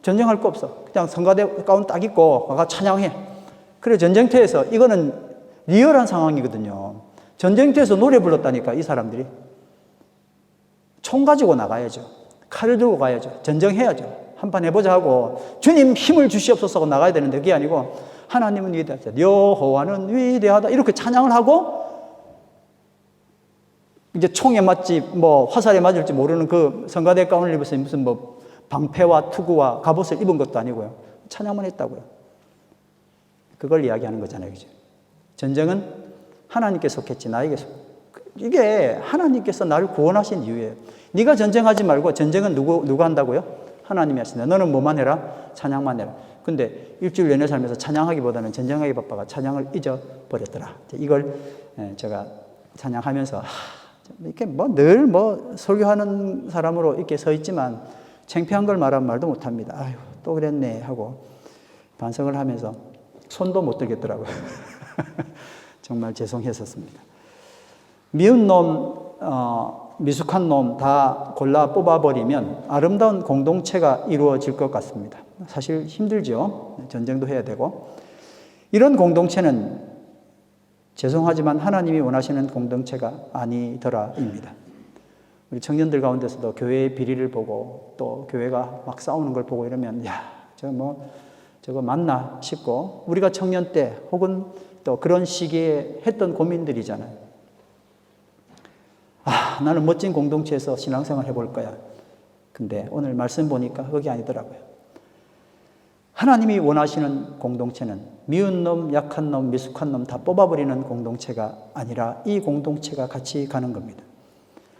전쟁할 거 없어. 그냥 성가대 가운 딱 입고 가서 찬양해. 그래 전쟁터에서 이거는 리얼한 상황이거든요. 전쟁터에서 노래 불렀다니까 이 사람들이. 총 가지고 나가야죠. 칼을 들고 가야죠. 전쟁해야죠. 한판 해보자 하고 주님 힘을 주시옵소서 하고 나가야 되는데 그게 아니고 하나님은 위대하다. 여호와는 위대하다. 이렇게 찬양을 하고 이제 총에 맞지 뭐 화살에 맞을지 모르는 그 성가대 가운을 입어서 무슨 뭐 방패와 투구와 갑옷을 입은 것도 아니고요. 찬양만 했다고요. 그걸 이야기하는 거잖아요. 그죠? 전쟁은 하나님께 속했지 나에게 이게 하나님께서 나를 구원하신 이유예요. 네가 전쟁하지 말고 전쟁은 누가 한다고요? 하나님이 하신다. 너는 뭐만 해라? 찬양만 해라. 근데 일주일 내내 살면서 찬양하기보다는 전쟁하기 바빠가 찬양을 잊어버렸더라. 이걸 제가 찬양하면서 이렇게 뭐 늘 뭐 설교하는 사람으로 이렇게 서 있지만 창피한 걸 말하면 말도 못합니다. 아유 또 그랬네 하고 반성을 하면서 손도 못 들겠더라고요. 정말 죄송했었습니다. 미운 놈, 미숙한 놈 다 골라 뽑아버리면 아름다운 공동체가 이루어질 것 같습니다. 사실 힘들죠. 전쟁도 해야 되고. 이런 공동체는 죄송하지만 하나님이 원하시는 공동체가 아니더라입니다. 우리 청년들 가운데서도 교회의 비리를 보고 또 교회가 막 싸우는 걸 보고 이러면 저거 맞나 싶고 우리가 청년 때 혹은 또 그런 시기에 했던 고민들이잖아요. 나는 멋진 공동체에서 신앙생활 해볼 거야. 근데 오늘 말씀 보니까 그게 아니더라고요. 하나님이 원하시는 공동체는 미운 놈, 약한 놈, 미숙한 놈 다 뽑아버리는 공동체가 아니라 이 공동체가 같이 가는 겁니다.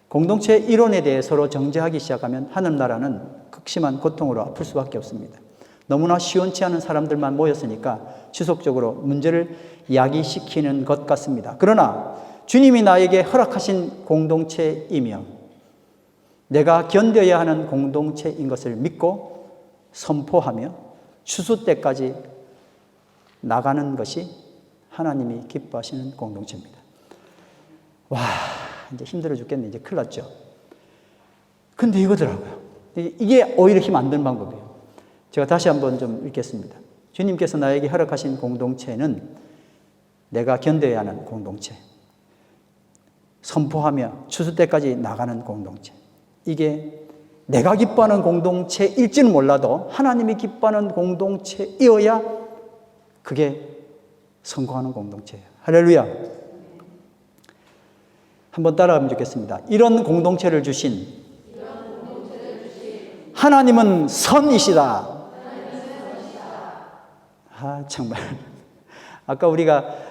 공동체 이론에 대해 서로 정죄하기 시작하면 하늘나라는 극심한 고통으로 아플 수밖에 없습니다. 너무나 시원치 않은 사람들만 모였으니까 지속적으로 문제를 야기시키는 것 같습니다. 그러나 주님이 나에게 허락하신 공동체이며 내가 견뎌야 하는 공동체인 것을 믿고 선포하며 추수 때까지 나가는 것이 하나님이 기뻐하시는 공동체입니다. 와, 이제 힘들어 죽겠네. 이제 큰일 났죠. 근데 이거더라고요. 이게 오히려 힘 안 드는 방법이에요. 제가 다시 한번 좀 읽겠습니다. 주님께서 나에게 허락하신 공동체는 내가 견뎌야 하는 공동체. 선포하며 추수 때까지 나가는 공동체. 이게 내가 기뻐하는 공동체일지는 몰라도 하나님이 기뻐하는 공동체이어야 그게 성공하는 공동체예요. 할렐루야. 한번 따라하면 좋겠습니다. 이런 공동체를 주신 하나님은 선이시다. 정말. 아까 우리가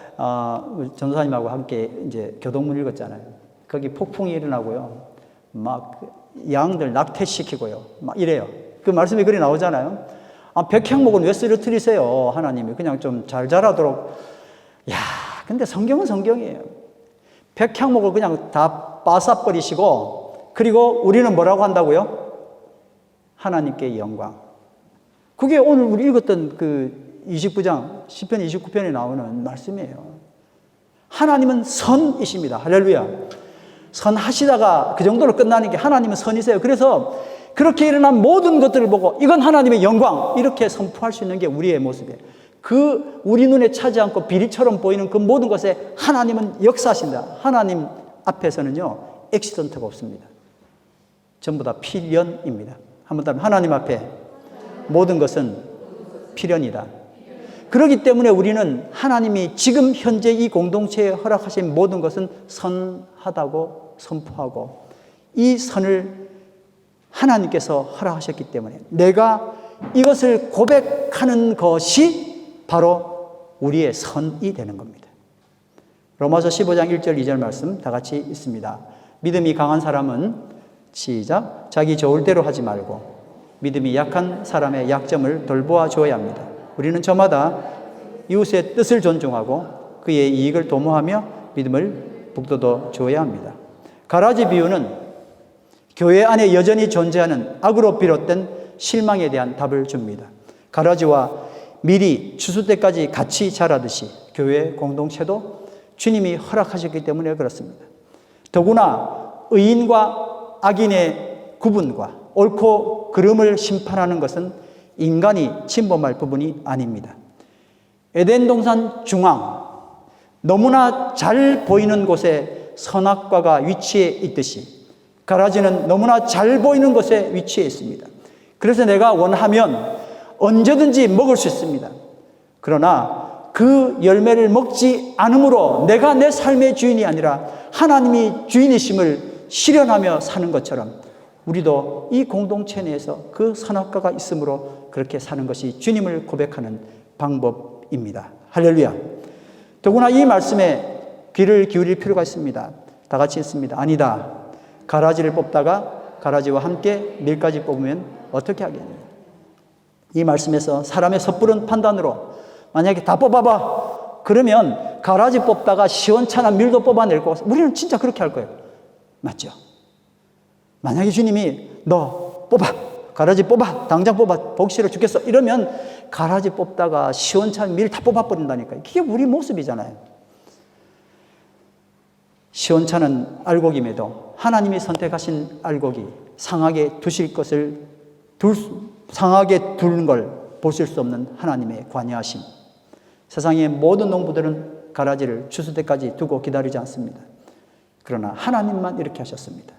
전도사님하고 함께 이제 교동문 읽었잖아요. 거기 폭풍이 일어나고요. 막 양들 낙태시키고요. 막 이래요. 그 말씀이 그리 나오잖아요. 백향목은 왜 쓰러뜨리세요? 하나님이 그냥 좀 잘 자라도록. 근데 성경은 성경이에요. 백향목을 그냥 다 빠삭버리시고 그리고 우리는 뭐라고 한다고요? 하나님께 영광. 그게 오늘 우리 읽었던 그 29장, 시편 29편에 나오는 말씀이에요. 하나님은 선이십니다. 할렐루야. 선하시다가 그 정도로 끝나는 게 하나님은 선이세요. 그래서 그렇게 일어난 모든 것들을 보고 이건 하나님의 영광 이렇게 선포할 수 있는 게 우리의 모습이에요. 그 우리 눈에 차지 않고 비리처럼 보이는 그 모든 것에 하나님은 역사하신다. 하나님 앞에서는요 액시던트가 없습니다. 전부 다 필연입니다. 한번 더 하나님 앞에 모든 것은 필연이다. 그렇기 때문에 우리는 하나님이 지금 현재 이 공동체에 허락하신 모든 것은 선하다고 선포하고 이 선을 하나님께서 허락하셨기 때문에 내가 이것을 고백하는 것이 바로 우리의 선이 되는 겁니다. 로마서 15장 1절 2절 말씀 다 같이 있습니다. 믿음이 강한 사람은 시작 자기 좋을 대로 하지 말고 믿음이 약한 사람의 약점을 돌보아 줘야 합니다. 우리는 저마다 이웃의 뜻을 존중하고 그의 이익을 도모하며 믿음을 북돋워 줘야 합니다. 가라지 비유는 교회 안에 여전히 존재하는 악으로 비롯된 실망에 대한 답을 줍니다. 가라지와 밀이 추수 때까지 같이 자라듯이 교회 공동체도 주님이 허락하셨기 때문에 그렇습니다. 더구나 의인과 악인의 구분과 옳고 그름을 심판하는 것은 인간이 침범할 부분이 아닙니다. 에덴 동산 중앙, 너무나 잘 보이는 곳에 선악과가 위치해 있듯이 가라지는 너무나 잘 보이는 곳에 위치해 있습니다. 그래서 내가 원하면 언제든지 먹을 수 있습니다. 그러나 그 열매를 먹지 않으므로 내가 내 삶의 주인이 아니라 하나님이 주인이심을 실현하며 사는 것처럼 우리도 이 공동체 내에서 그 선악과가 있으므로 그렇게 사는 것이 주님을 고백하는 방법입니다. 할렐루야. 더구나 이 말씀에 귀를 기울일 필요가 있습니다. 다 같이 있습니다. 아니다. 가라지를 뽑다가 가라지와 함께 밀까지 뽑으면 어떻게 하겠느냐. 이 말씀에서 사람의 섣부른 판단으로 만약에 다 뽑아봐 그러면 가라지 뽑다가 시원찮은 밀도 뽑아낼 거 우리는 진짜 그렇게 할 거예요. 맞죠? 만약에 주님이 너 뽑아, 가라지 뽑아, 당장 뽑아, 보기 싫어 죽겠어 이러면 가라지 뽑다가 시원찮은 밀 다 뽑아버린다니까요. 그게 우리 모습이잖아요. 시원찮은 알곡임에도 하나님이 선택하신 알곡이 상하게 두실 것을 상하게 두는 걸 보실 수 없는 하나님의 관여하심. 세상의 모든 농부들은 가라지를 추수 때까지 두고 기다리지 않습니다. 그러나 하나님만 이렇게 하셨습니다.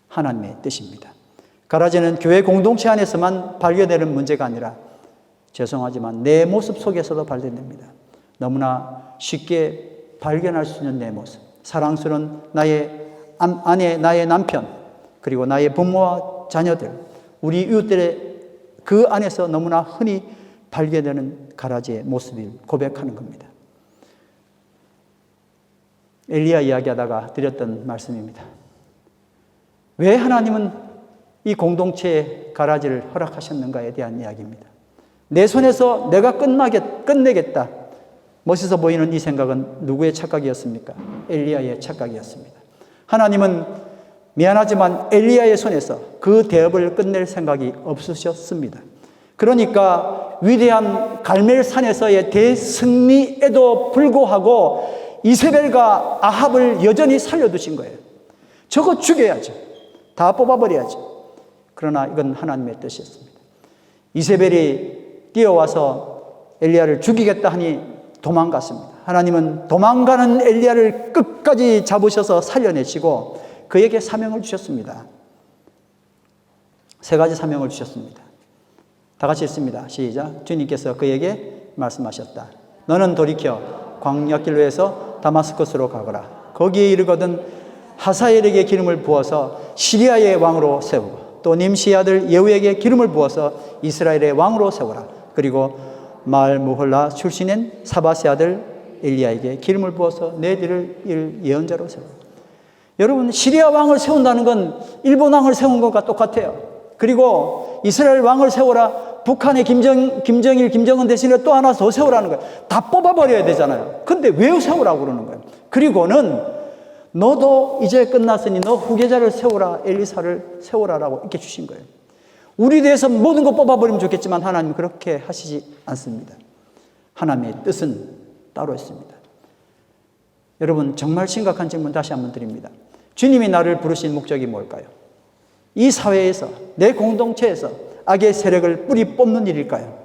하나님의 뜻입니다. 가라지는 교회 공동체 안에서만 발견되는 문제가 아니라 죄송하지만 내 모습 속에서도 발견됩니다. 너무나 쉽게 발견할 수 있는 내 모습. 사랑스러운 나의 아내, 나의 남편, 그리고 나의 부모와 자녀들, 우리 이웃들의 그 안에서 너무나 흔히 발견되는 가라지의 모습을 고백하는 겁니다. 엘리야 이야기하다가 드렸던 말씀입니다. 왜 하나님은 이 공동체의 가라지를 허락하셨는가에 대한 이야기입니다. 내 손에서 내가 끝내겠다. 멋있어 보이는 이 생각은 누구의 착각이었습니까? 엘리야의 착각이었습니다. 하나님은 미안하지만 엘리야의 손에서 그 대업을 끝낼 생각이 없으셨습니다. 그러니까 위대한 갈멜산에서의 대승리에도 불구하고 이세벨과 아합을 여전히 살려두신 거예요. 저거 죽여야죠. 다 뽑아버려야죠. 그러나 이건 하나님의 뜻이었습니다. 이세벨이 뛰어와서 엘리야를 죽이겠다 하니 도망갔습니다. 하나님은 도망가는 엘리야를 끝까지 잡으셔서 살려내시고 그에게 사명을 주셨습니다. 세 가지 사명을 주셨습니다. 다 같이 읽습니다. 시작. 주님께서 그에게 말씀하셨다. 너는 돌이켜 광야길로 해서 다마스커스로 가거라. 거기에 이르거든 하사엘에게 기름을 부어서 시리아의 왕으로 세우고 또 님시 아들 예후에게 기름을 부어서 이스라엘의 왕으로 세우라. 그리고 말무홀라 출신인 사바세 아들 엘리야에게 기름을 부어서 내 뒤를 예언자로 세우라. 여러분, 시리아 왕을 세운다는 건 일본 왕을 세운 것과 똑같아요. 그리고 이스라엘 왕을 세워라. 북한의 김정일, 김정은 대신에 또 하나 더 세우라는 거예요. 다 뽑아버려야 되잖아요. 근데 왜 세우라고 그러는 거예요? 그리고는 너도 이제 끝났으니 너 후계자를 세우라, 엘리사를 세우라라고 이렇게 주신 거예요. 우리 대해서 모든 거 뽑아버리면 좋겠지만 하나님 그렇게 하시지 않습니다. 하나님의 뜻은 따로 있습니다. 여러분, 정말 심각한 질문 다시 한번 드립니다. 주님이 나를 부르신 목적이 뭘까요? 이 사회에서, 내 공동체에서 악의 세력을 뿌리 뽑는 일일까요?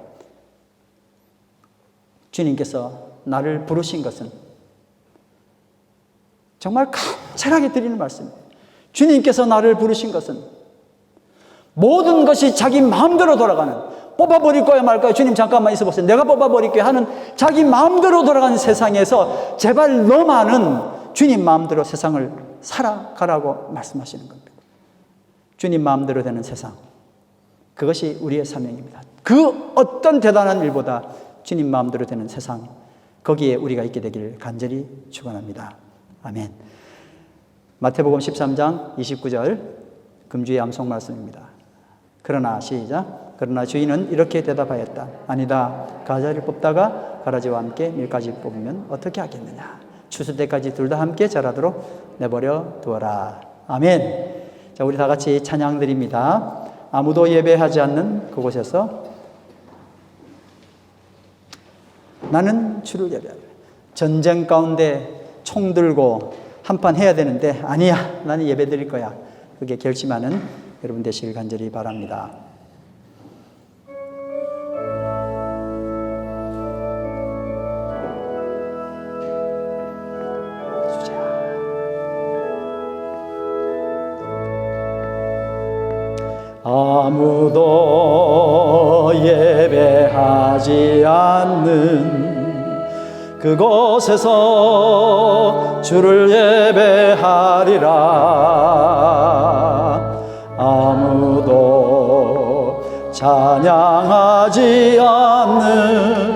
주님께서 나를 부르신 것은 정말 간절하게 드리는 말씀이에요. 주님께서 나를 부르신 것은 모든 것이 자기 마음대로 돌아가는, 뽑아버릴 거야 말까요? 주님 잠깐만 있어보세요. 내가 뽑아버릴게요 하는 자기 마음대로 돌아가는 세상에서 제발 너만은 주님 마음대로 세상을 살아가라고 말씀하시는 겁니다. 주님 마음대로 되는 세상, 그것이 우리의 사명입니다. 그 어떤 대단한 일보다 주님 마음대로 되는 세상, 거기에 우리가 있게 되기를 간절히 축원합니다. 아멘. 마태복음 13장 29절 금주의 암송 말씀입니다. 그러나 시작. 그러나 주인은 이렇게 대답하였다. 아니다. 가지를 뽑다가 가라지와 함께 밀까지 뽑으면 어떻게 하겠느냐. 추수 때까지 둘 다 함께 자라도록 내버려 두어라. 아멘. 자, 우리 다 같이 찬양 드립니다. 아무도 예배하지 않는 그곳에서 나는 주를 예배하리. 전쟁 가운데 총 들고 한판 해야 되는데 아니야, 나는 예배 드릴 거야. 그게 결심하는 여러분 되시길 간절히 바랍니다. 아무도 예배하지 않는 그곳에서 주를 예배하리라. 아무도 찬양하지 않는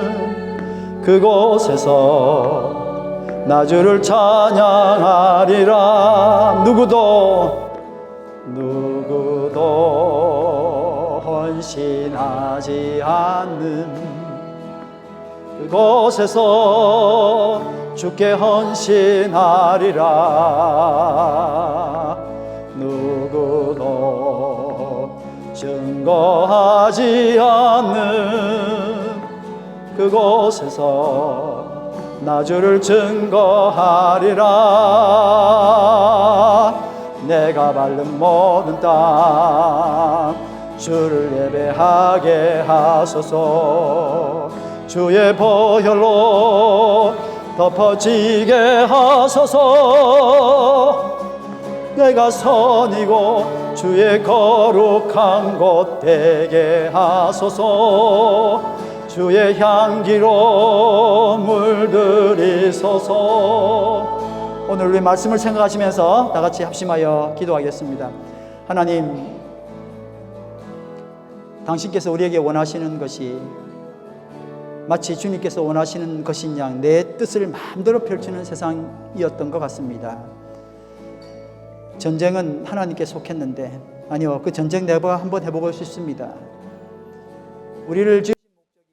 그곳에서 나 주를 찬양하리라. 누구도 헌신하지 않는 그곳에서 주께 헌신하리라. 누구도 증거하지 않는 그곳에서 나 주를 증거하리라. 내가 밟는 모든 땅 주를 예배하게 하소서. 주의 보혈로 덮어지게 하소서. 내가 선이고 주의 거룩한 곳 되게 하소서. 주의 향기로 물들이소서. 오늘 우리 말씀을 생각하시면서 다 같이 합심하여 기도하겠습니다. 하나님, 당신께서 우리에게 원하시는 것이 마치 주님께서 원하시는 것인 양 내 뜻을 마음대로 펼치는 세상이었던 것 같습니다. 전쟁은 하나님께 속했는데 아니요, 그 전쟁 내가 한번 해보고 싶습니다. 우리를 지으신 목적이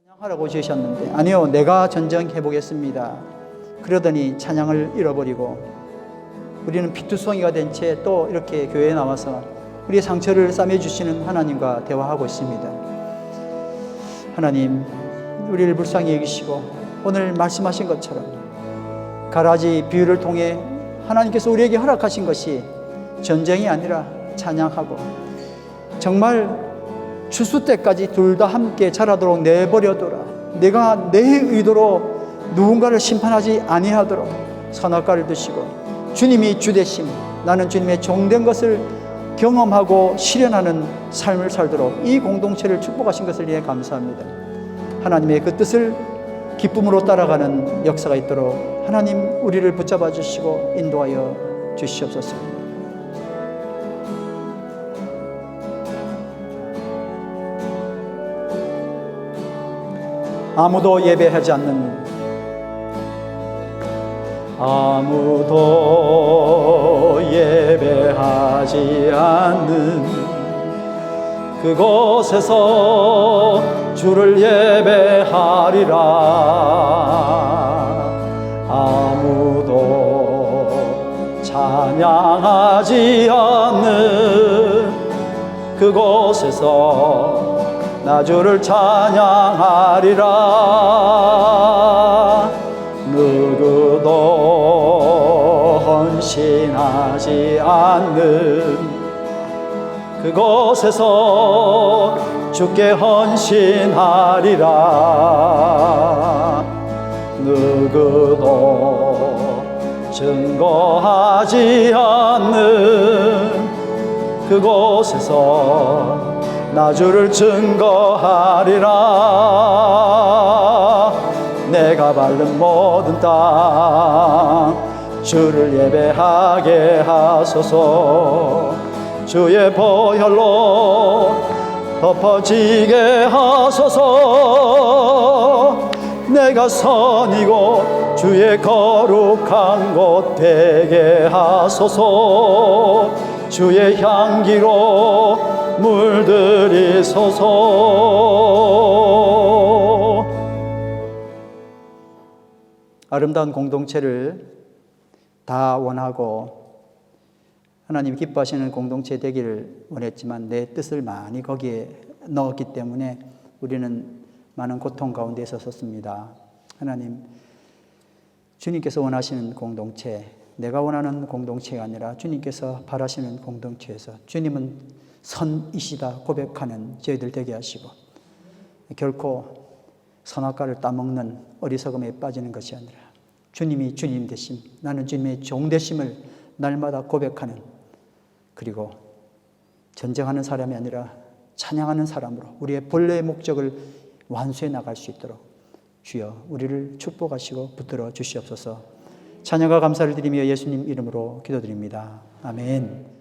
찬양하라고 지으셨는데 아니요, 내가 전쟁해보겠습니다. 그러더니 찬양을 잃어버리고 우리는 피투성이가 된 채 또 이렇게 교회에 나와서 우리의 상처를 싸매주시는 하나님과 대화하고 있습니다. 하나님, 우리를 불쌍히 여기시고 오늘 말씀하신 것처럼 가라지 비유를 통해 하나님께서 우리에게 허락하신 것이 전쟁이 아니라 찬양하고 정말 추수 때까지 둘 다 함께 자라도록 내버려둬라. 내가 내 의도로 누군가를 심판하지 아니하도록 선악과를 드시고 주님이 주되심, 나는 주님의 종된 것을 경험하고 실현하는 삶을 살도록 이 공동체를 축복하신 것을 위해 감사합니다. 하나님의 그 뜻을 기쁨으로 따라가는 역사가 있도록 하나님 우리를 붙잡아 주시고 인도하여 주시옵소서. 아무도 예배하지 않는 아무도 예배하지 않는 그곳에서 주를 예배하리라. 아무도 찬양하지 않는 그곳에서 나 주를 찬양하리라. 누구도 헌신하지 않는 그곳에서 주께 헌신하리라. 누구도 증거하지 않는 그곳에서 나 주를 증거하리라. 내가 밟는 모든 땅 주를 예배하게 하소서. 주의 보혈로 덮어지게 하소서. 내가 선이고 주의 거룩한 곳 되게 하소서. 주의 향기로 물들이소서. 아름다운 공동체를 다 원하고 하나님 기뻐하시는 공동체 되기를 원했지만 내 뜻을 많이 거기에 넣었기 때문에 우리는 많은 고통 가운데 있었습니다. 하나님, 주님께서 원하시는 공동체, 내가 원하는 공동체가 아니라 주님께서 바라시는 공동체에서 주님은 선이시다 고백하는 저희들 되게 하시고, 결코 선악과를 따먹는 어리석음에 빠지는 것이 아니라 주님이 주님 되심, 나는 주님의 종 되심을 날마다 고백하는, 그리고 전쟁하는 사람이 아니라 찬양하는 사람으로 우리의 본래의 목적을 완수해 나갈 수 있도록 주여 우리를 축복하시고 붙들어 주시옵소서. 찬양과 감사를 드리며 예수님 이름으로 기도드립니다. 아멘.